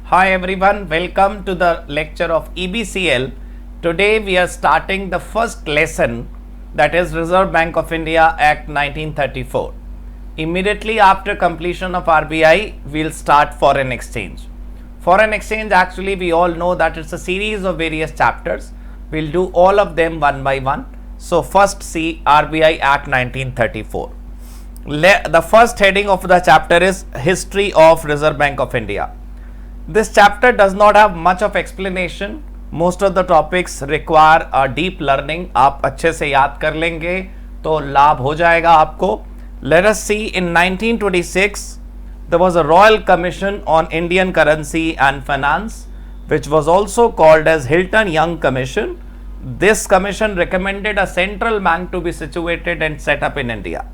Hi everyone, welcome to the lecture of EBCL. Today we are starting the first lesson, that is Reserve Bank of India Act 1934. Immediately after completion of RBI, we'll start foreign exchange. Foreign exchange, actually we all know that it's a series of various chapters. We'll do all of them one by one. So first see RBI Act 1934. The first heading of the chapter is History of Reserve Bank of India. This chapter does not have much of explanation. Most of the topics require a deep learning. आप अच्छे से याद कर लेंगे तो लाभ हो जाएगा आपको. Let us see, in 1926 there was a Royal Commission on Indian Currency and Finance, which was also called as Hilton Young Commission. This commission recommended a central bank to be situated and set up in India.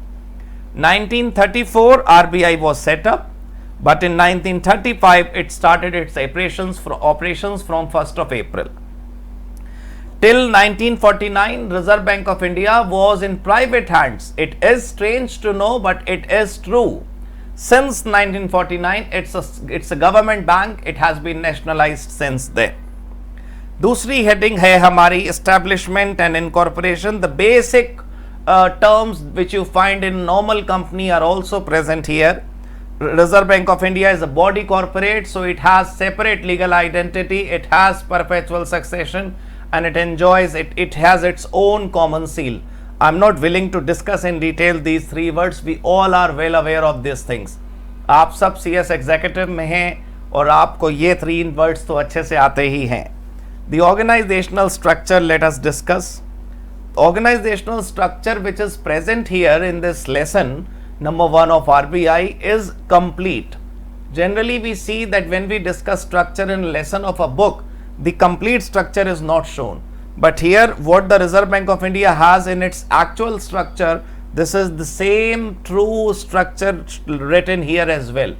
1934 RBI was set up. But in 1935, it started its operations from 1st of April. Till 1949, Reserve Bank of India was in private hands. It is strange to know, but it is true. Since 1949, it's a government bank. It has been nationalized since then. दूसरी heading है हमारी Establishment and Incorporation. The basic terms which you find in normal company are also present here. Reserve Bank of India is a body corporate, so it has separate legal identity, it has perpetual succession, and it has its own common seal. I'm not willing to discuss in detail these three words. We all are well aware of these things. आप सब CS executive में हैं और आपको ये three words तो अच्छे से आते ही हैं. The organizational structure, let us discuss. Organizational structure which is present here in this lesson number 1 of RBI is complete. Generally we see that when we discuss structure in lesson of a book, the complete structure is not shown. But here what the Reserve Bank of India has in its actual structure, this is the same true structure written here as well.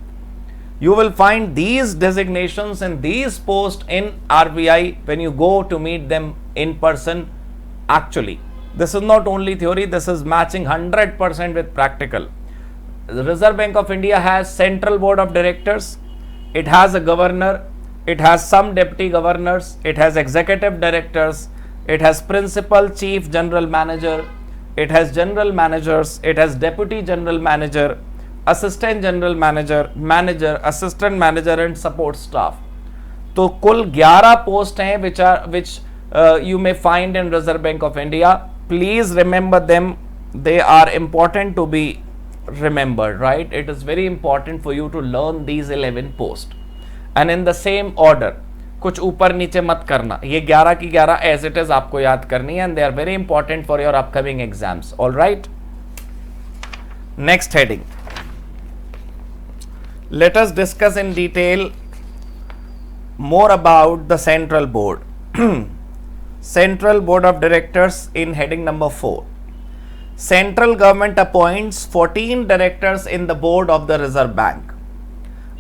You will find these designations and these posts in RBI when you go to meet them in person actually. This is not only theory, this is matching 100% with practical. The Reserve Bank of India has Central Board of Directors, it has a governor, it has some deputy governors, it has executive directors, it has principal, chief, general manager, it has general managers, it has deputy general manager, assistant general manager, manager, assistant manager and support staff. तो कुल 11 post हैं which you may find in Reserve Bank of India. Please remember them, they are important to be remembered, right? It is very important for you to learn these 11 posts and in the same order. कुछ ऊपर नीचे मत करना, ये 11 की 11 as it is आपको याद करनी है and they are very important for your upcoming exams. All right, next heading, let us discuss in detail more about the Central Board. Central Board of Directors in heading number 4. Central government appoints 14 directors in the board of the Reserve Bank.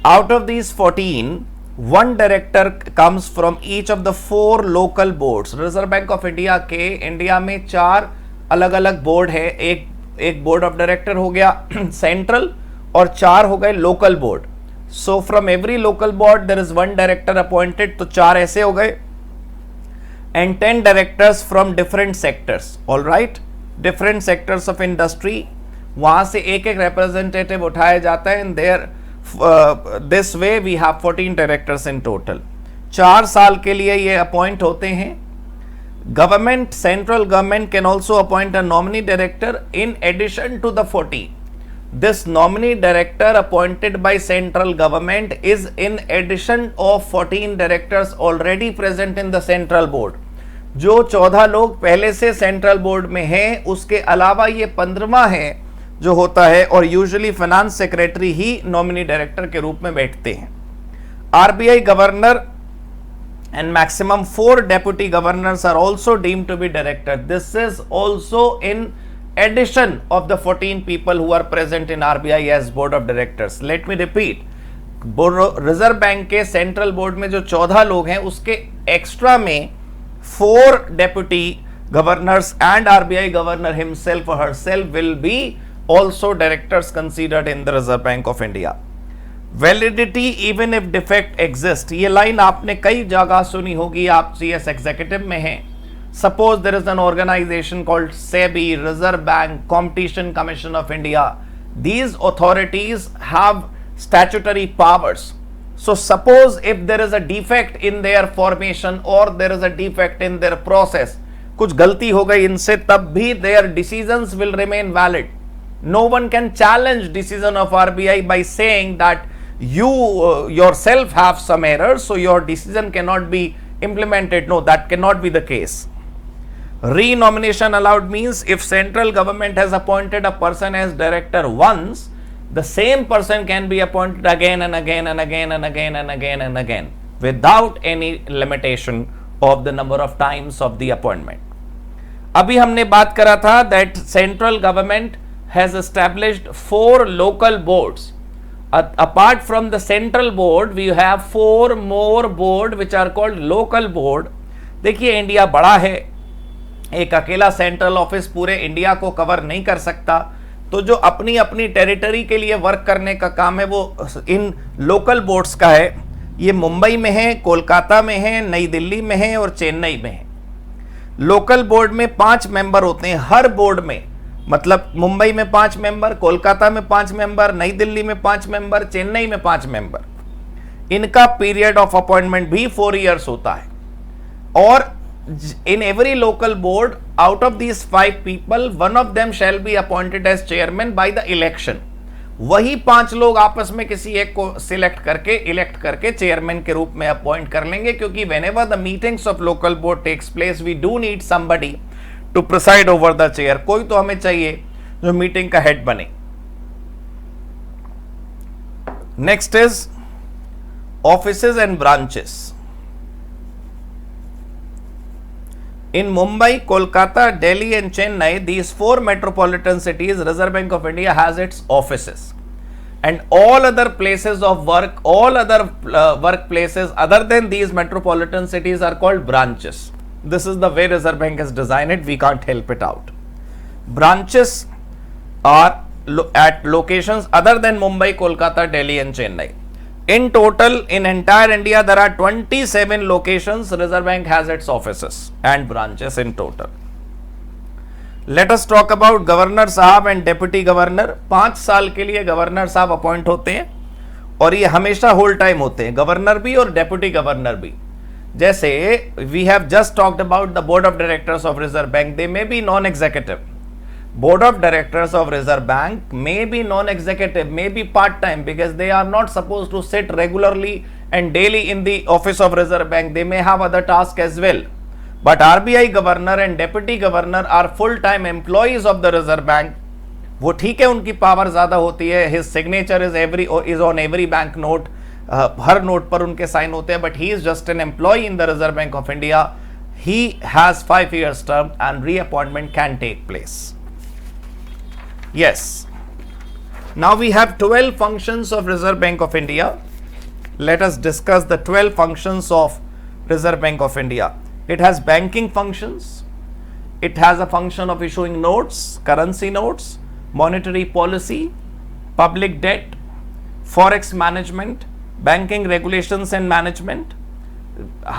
Out of these 14, one director comes from each of the 4 local boards. Reserve Bank of India के India में 4 अलग अलग board है. एक board of director हो गया central और 4 हो गए local board. So from every local board there is 1 director appointed, तो 4 ऐसे हो गए, and 10 directors from different sectors. All right, different sectors of industry, वहां से एक रिप्रेजेंटेटिव उठाया जाता है and there this way we have 14 directors in total. 4 साल के लिए ये अपॉइंट होते हैं. Government, central government can also appoint a nominee director in addition to the 14. This nominee director appointed by central government is in addition of 14 directors already present in the central board. जो 14 लोग पहले से central board में हैं, उसके अलावा ये 15वां है जो होता है, और यूजुअली फाइनेंस सेक्रेटरी ही नॉमिनी डायरेक्टर के रूप में बैठते हैं. RBI governor and maximum 4 deputy governors are also deemed to be director. This is also in addition of the 14 people who are present in RBI as board of directors. Let me repeat, reserve Bank के central board में जो 14 लोग हैं उसके extra में 4 deputy governors and RBI governor himself or herself will be also directors considered in the Reserve Bank of India. Validity even if defect exist, ये line आपने कई जगह सुनी होगी, आप सीएस एग्जीक्यूटिव में हैं. Suppose there is an organisation called SEBI, Reserve Bank, Competition Commission of India. These authorities have statutory powers. So suppose if there is a defect in their formation or there is a defect in their process, कुछ गलती हो गई इनसे, तब भी their decisions will remain valid. No one can challenge decision of RBI by saying that you yourself have some errors, so your decision cannot be implemented. No, that cannot be the case. Renomination allowed means if central government has appointed a person as director once, the same person can be appointed again and again and again and again and again and again without any limitation of the number of times of the appointment. अभी हमने बात करा था that central government has established 4 local boards. Apart from the central board, we have 4 more board which are called local board. देखिए India बड़ा है, एक अकेला सेंट्रल ऑफिस पूरे इंडिया को कवर नहीं कर सकता, तो जो अपनी अपनी टेरिटरी के लिए वर्क करने का काम है वो इन लोकल बोर्ड्स का है. ये मुंबई में है, कोलकाता में है, नई दिल्ली में है और चेन्नई में है. लोकल बोर्ड में 5 मेंबर होते हैं हर बोर्ड में, मतलब मुंबई में 5 मेंबर, कोलकाता में 5 मेंबर, नई दिल्ली में 5 मेंबर, चेन्नई में 5 मेंबर. इनका पीरियड ऑफ अपॉइंटमेंट भी 4 इयर्स होता है. और in every local board, out of these 5 people, one of them shall be appointed as chairman by the election. वही 5 लोग आपस में किसी एक को इलेक्ट करके चेयरमैन के रूप में अपॉइंट कर लेंगे, क्योंकि whenever the meetings of local board takes place, we do need somebody to preside over the chair. कोई तो हमें चाहिए जो मीटिंग का हेड बने. Next is offices and branches. In Mumbai, Kolkata, Delhi and Chennai, these 4 metropolitan cities, Reserve Bank of India has its offices. And all other places of work, all other workplaces other than these metropolitan cities are called branches. This is the way Reserve Bank has designed it, we can't help it out. Branches are at locations other than Mumbai, Kolkata, Delhi and Chennai. In total, in entire India, there are 27 locations Reserve Bank has its offices and branches in total. Let us talk about Governor साहब and Deputy Governor. 5 साल के लिए governor साहब appoint होते हैं और ये हमेशा होल टाइम होते हैं, गवर्नर भी और डेप्यूटी गवर्नर भी. जैसे we have just talked about the board of directors of Reserve Bank, they may be non-executive. Board of directors of Reserve Bank may be non-executive, may be part-time, because they are not supposed to sit regularly and daily in the office of Reserve Bank. They may have other tasks as well. But RBI governor and deputy governor are full-time employees of the Reserve Bank. वो ठीक है, उनकी power ज्यादा होती है. His signature is on every bank note. Her note पर उनके sign होते हैं. But he is just an employee in the Reserve Bank of India. He has 5 years term and reappointment can take place. Yes. Now we have 12 functions of Reserve Bank of India. Let us discuss the 12 functions of Reserve Bank of India. It has banking functions. It has a function of issuing notes, currency notes, monetary policy, public debt, forex management, banking regulations and management.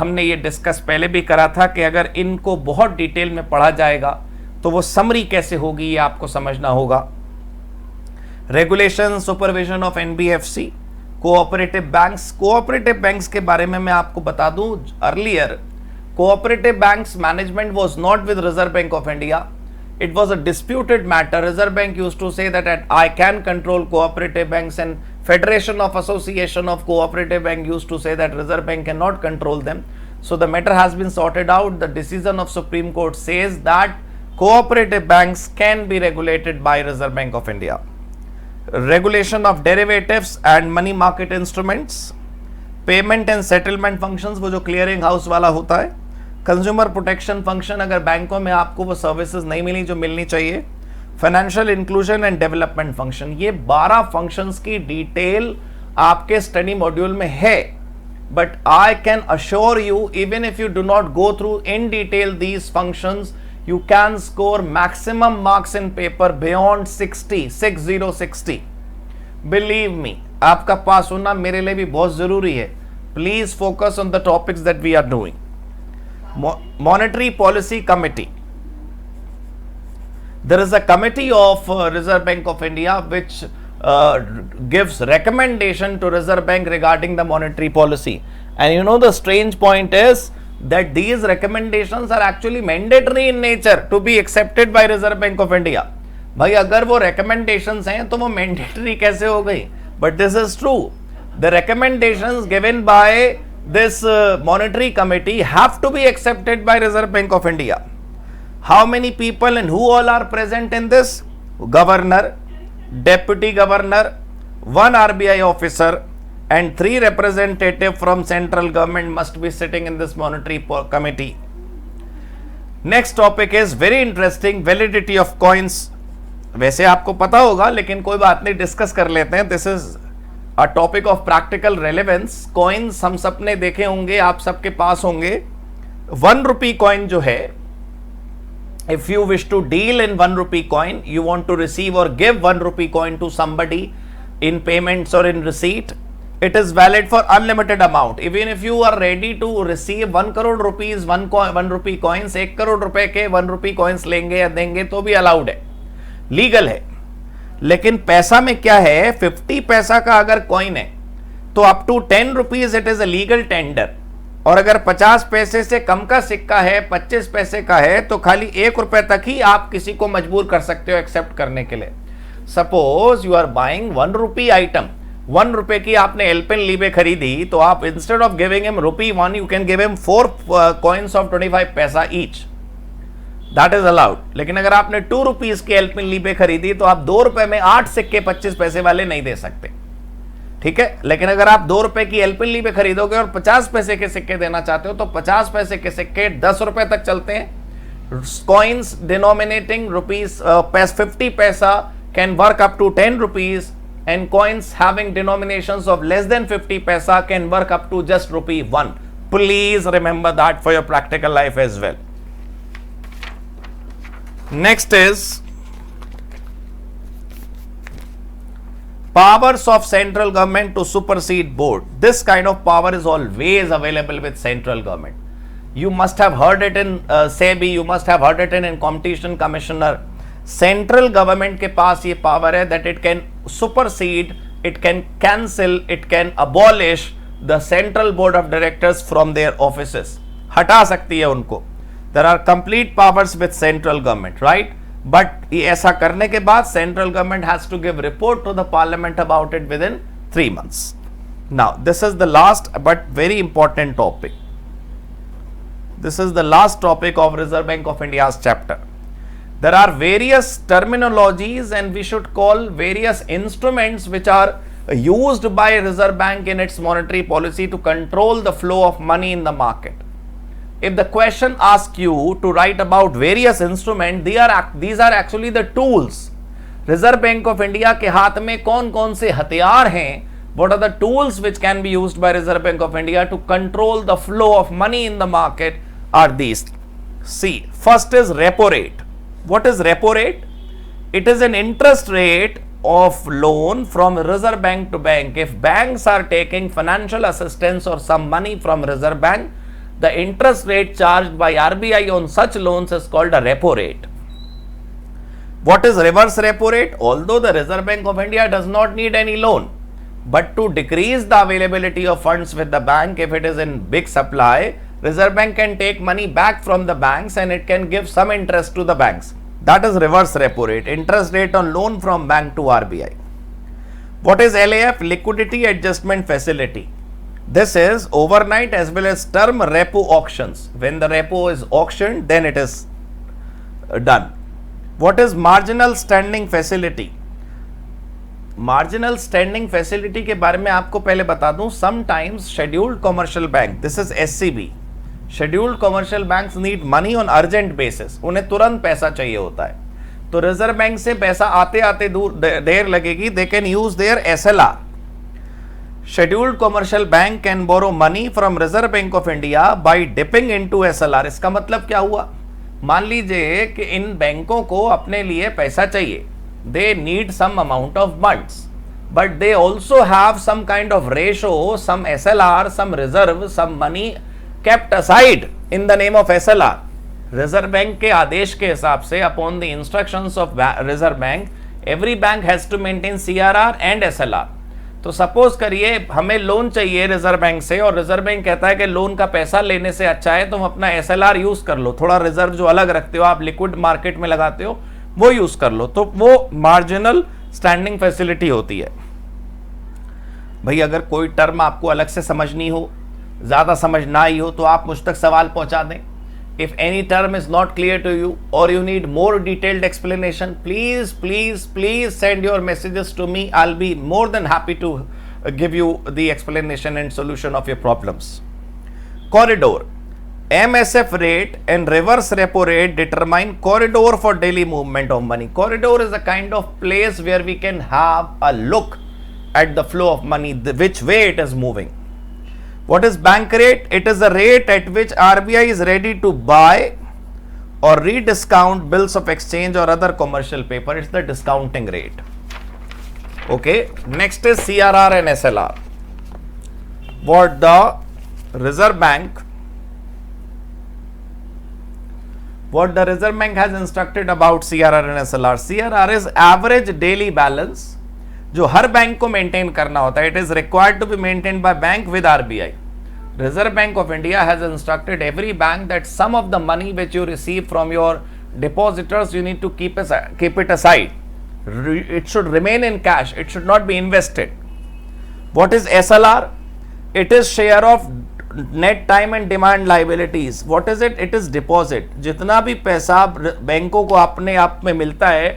हमने ये discuss पहले भी करा था कि अगर इनको बहुत डिटेल में पढ़ा जाएगा तो वो समरी कैसे होगी ये आपको समझना होगा. Regulation, supervision of NBFC, cooperative banks. Cooperative banks के बारे में मैं आपको बता दूं, earlier cooperative banks management was not with reserve Bank of India. It was a disputed matter. Reserve Bank used to say that I can control cooperative banks, and Federation of Association of Cooperative Bank used to say that Reserve Bank cannot control them. So the matter has been sorted out. The decision of Supreme Court says that cooperative banks can be regulated by Reserve Bank of India. Regulation of derivatives and money market instruments, payment and settlement functions, वो जो clearing house वाला होता है. Consumer protection function, अगर बैंकों में आपको वो सर्विसेज नहीं मिली जो मिलनी चाहिए. Financial inclusion and development function. ये 12 फंक्शंस की डिटेल आपके स्टडी मॉड्यूल में है, but I can assure you even if you do not go through in detail these functions, you can score maximum marks in paper beyond 60. Believe me, आपका पास होना मेरे लिए भी बहुत जरूरी है. Please focus on the topics that we are doing. Monetary Policy Committee. There is a committee of Reserve Bank of India which gives recommendation to Reserve Bank regarding the monetary policy. And you know the strange point is that these recommendations are actually mandatory in nature to be accepted by Reserve Bank of India. भाई अगर वो recommendations हैं तो वो mandatory कैसे हो गई? But this is true. The recommendations given by this monetary committee have to be accepted by Reserve Bank of India. How many people and who all are present in this? Governor, Deputy Governor, one RBI officer and 3 representatives from central government must be sitting in this monetary committee. Next topic is very interesting, validity of coins. वैसे आपको पता होगा लेकिन कोई बात नहीं, discuss कर लेते हैं. This is a topic of practical relevance. Coins हम सब ने देखे होंगे, आप सबके पास होंगे. 1 rupee कॉइन जो है, if you wish to deal in 1 rupee coin, you want to receive or give 1 rupee coin to somebody in payments or in receipt, it is valid for unlimited amount. Even if you are ready to receive 1 crore rupees 1 rupee coins, 1 crore रुपए के 1 rupee coins लेंगे या देंगे तो भी allowed है, legal है. लेकिन पैसा में क्या है, 50 पैसा का अगर कॉइन है तो up to 10 rupees it is a legal tender. और अगर 50 पैसे से कम का सिक्का है, 25 पैसे का है, तो खाली 1 रुपए तक ही आप किसी को मजबूर कर सकते हो एक्सेप्ट करने के लिए. Suppose you are buying 1 rupee item, 1 रुपए की आपने एल्पेनलीबे खरीदी, तो आप instead of giving him ₹1 you can give him 4 coins of 25 पैसा ईच. That is allowed. लेकिन अगर आपने 2 rupees की एल्पेनलीबे खरीदी तो आप 2 रुपए में 8 सिक्के 25 पैसे वाले नहीं दे सकते, ठीक है. लेकिन अगर आप 2 रुपए की एल्पेनलीबे खरीदोगे और 50 पैसे के सिक्के देना चाहते हो तो 50 पैसे के सिक्के 10 रुपए तक चलते हैं. Coins डिनोमिनेटिंग rupees 50 paisa can work up to 10 rupees and coins having denominations of less than 50 paisa can work up to just ₹1. Please remember that for your practical life as well. Next is powers of central government to supersede board. This kind of power is always available with central government. You must have heard it in SEBI, you must have heard it in competition commissioner. Central government के पास ये power है that it can supersede, it can cancel, it can abolish the central board of directors from their offices. हटा सकती है उनको. There are complete powers with central government, right? But ये ऐसा करने के बाद central government has to give report to the parliament about it within 3 months. Now, this is the last but very important topic. This is the last topic of Reserve Bank of India's chapter. There are various terminologies and we should call various instruments which are used by Reserve Bank in its monetary policy to control the flow of money in the market. If the question asks you to write about various instruments, these are actually the tools. Reserve Bank of India के हाथ में कौन कौन से हथियार हैं? What are the tools which can be used by Reserve Bank of India to control the flow of money in the market are these. See, first is repo rate. What is repo rate? It is an interest rate of loan from Reserve Bank to bank. If banks are taking financial assistance or some money from Reserve Bank, the interest rate charged by RBI on such loans is called a repo rate. What is reverse repo rate? Although the Reserve Bank of India does not need any loan, but to decrease the availability of funds with the bank, if it is in big supply, Reserve Bank can take money back from the banks and it can give some interest to the banks. That is reverse repo rate, interest rate on loan from bank to RBI. What is LAF? Liquidity Adjustment Facility. This is overnight as well as term repo auctions. When the repo is auctioned, then it is done. What is marginal standing facility? Marginal standing facility के बारे में आपको पहले बता दूं. Sometimes scheduled commercial bank, this is SCB, scheduled commercial banks need money on urgent basis. उन्हें तुरंत पैसा चाहिए होता है, तो रिजर्व बैंक से पैसा आते आते देर लगेगी. They can use their SLR. Scheduled commercial bank can borrow money from Reserve Bank of India by dipping into SLR. इसका मतलब क्या हुआ? मान लीजिए कि इन बैंकों को अपने लिए पैसा चाहिए, they need some amount of funds. but they also have some kind of ratio, some SLR, some reserve, some money kept aside in the name of SLR. Reserve Bank के आदेश के हिसाब से upon the instructions of Reserve Bank, every bank has to maintain CRR and SLR. तो suppose करिए हमें loan चाहिए reserve bank से, और रिजर्व बैंक कहता है कि लोन का पैसा लेने से अच्छा है तुम अपना एसएलआर यूज कर लो, थोड़ा रिजर्व जो अलग रखते हो आप लिक्विड मार्केट में लगाते हो वो यूज कर लो. तो वो मार्जिनल स्टैंडिंग फैसिलिटी होती है. भाई अगर कोई टर्म आपको अलग से समझनी हो, ज्यादा समझ ना आई हो, तो आप मुझ तक सवाल पहुंचा दें. If any term is not clear to you or you need more detailed explanation, please send your messages to me. I'll be more than happy to give you the explanation and solution of your problems. Corridor. MSF rate and reverse repo rate determine corridor for daily movement of money. Corridor is a kind of place where we can have a look at the flow of money, which way it is moving. What is bank rate? It is the rate at which RBI is ready to buy or rediscount bills of exchange or other commercial paper. It's the discounting rate. Okay. Next is CRR and SLR. What the Reserve Bank has instructed about CRR and SLR. CRR is average daily balance जो हर bank को maintain करना होता है. It is required to be maintained by bank with RBI. Reserve Bank of India has instructed every bank that some of the money which you receive from your depositors you need to keep it aside. It should remain in cash, it should not be invested. What is SLR? It is share of net time and demand liabilities. What is it? It is deposit. जितना भी पैसा बैंकों को अपने आप में मिलता है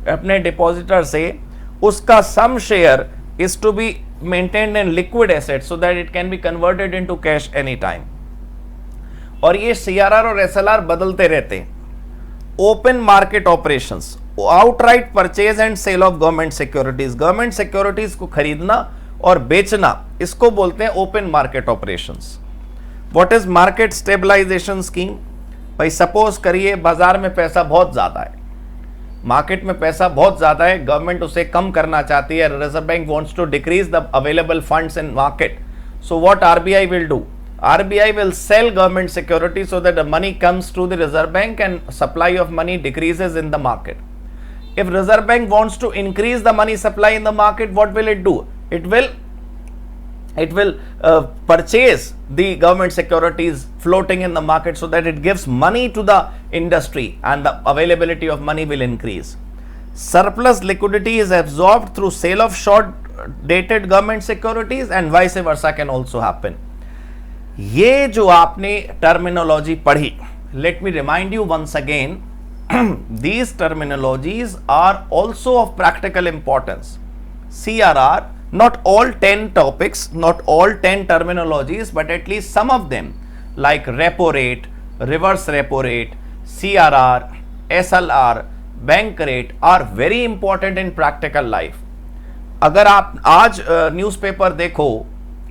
अपने डिपॉजिटर से, उसका सम share is to be maintained in liquid assets so that it can be converted into cash anytime. और ये CRR और SLR बदलते रहते हैं. Open market operations, outright purchase and sale of government securities. Government securities को खरीदना और बेचना, इसको बोलते हैं open market operations. What is market stabilisation scheme? भाई सपोज करिए बाजार में पैसा बहुत ज्यादा है, मार्केट में पैसा बहुत ज्यादा है, गवर्नमेंट उसे कम करना चाहती है. Reserve Bank wants to decrease the available funds in market. So what RBI will do? RBI will sell government securities so that the money comes to the Reserve Bank and supply of money decreases in the market. If Reserve Bank wants to increase the money supply in the market, what will it do? It will purchase the government securities floating in the market so that it gives money to the industry and the availability of money will increase. Surplus liquidity is absorbed through sale of short dated government securities and vice versa can also happen. ये जो आपने terminology पढ़ी, let me remind you once again, these terminologies are also of practical importance. CRR, not all 10 topics, not all 10 terminologies, but at least some of them like repo rate, reverse repo rate, CRR, SLR, bank rate are very important in practical life. अगर आप आज newspaper देखो,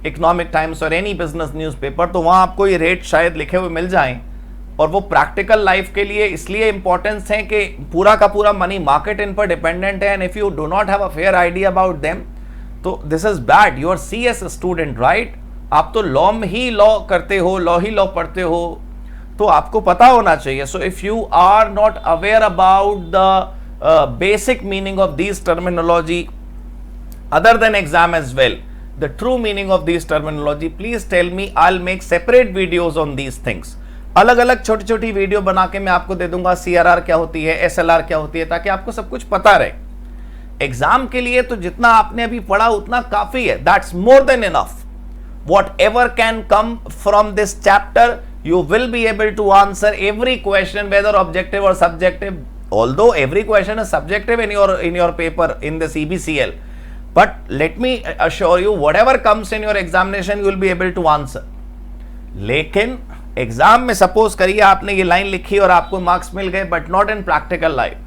economic times और any business newspaper, तो वहां आपको ये rate शायद लिखे हुए मिल जाएं, और वो प्रैक्टिकल लाइफ के लिए इसलिए इंपॉर्टेंस है कि पूरा का पूरा मनी मार्केट इन पर डिपेंडेंट है. And if you do not have a fair idea about them, तो this is bad. You are CS student, right? आप तो लॉ में ही लॉ करते हो, लॉ ही लॉ पढ़ते हो, तो आपको पता होना चाहिए. So if you are not aware about the basic meaning of this terminology other than exam as well, the true meaning of these terminology, please tell me. I'll make separate videos on these things. अलग अलग छोटी छोटी video बना के मैं आपको दे दूंगा. CRR क्या होती है, SLR क्या होती है, ताकि आपको सब कुछ पता रहे. एग्जाम के लिए तो जितना आपने अभी पढ़ा उतना काफी है. That's more than enough. Whatever can come from this chapter, you will be able to answer every question, whether objective or subjective. Although every question is subjective in your paper in this EBCL. But let me assure you, whatever comes in your examination, you will be able to answer. लेकिन exam में suppose करिए आपने ये line लिखी और आपको marks मिल गए, but not in practical life.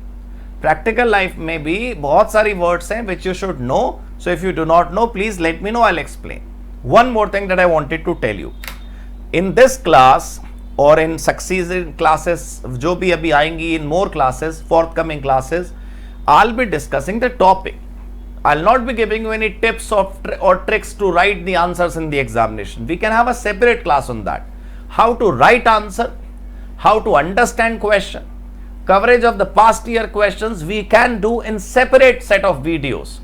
Practical life में भी बहुत सारी वर्ड्स हैं which you should know. So if you do not know, please let me know, I'll explain. One more thing that I wanted to tell you. In this class or in succeeding classes, जो भी अभी आएंगी, in more classes, forthcoming classes, I'll be discussing the topic. I'll not be giving you any tips or tricks to write the answers in the examination. We can have a separate class on that. How to write answer, how to understand question, coverage of the past year questions we can do in separate set of videos.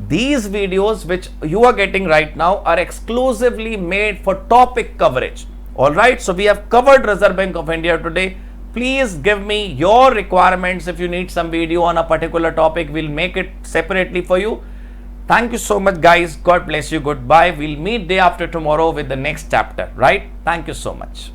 These videos which you are getting right now are exclusively made for topic coverage. Alright, so we have covered Reserve Bank of India today. Please give me your requirements. If you need some video on a particular topic, we'll make it separately for you. Thank you so much, guys. God bless you. Goodbye. We'll meet day after tomorrow with the next chapter, right? Thank you so much.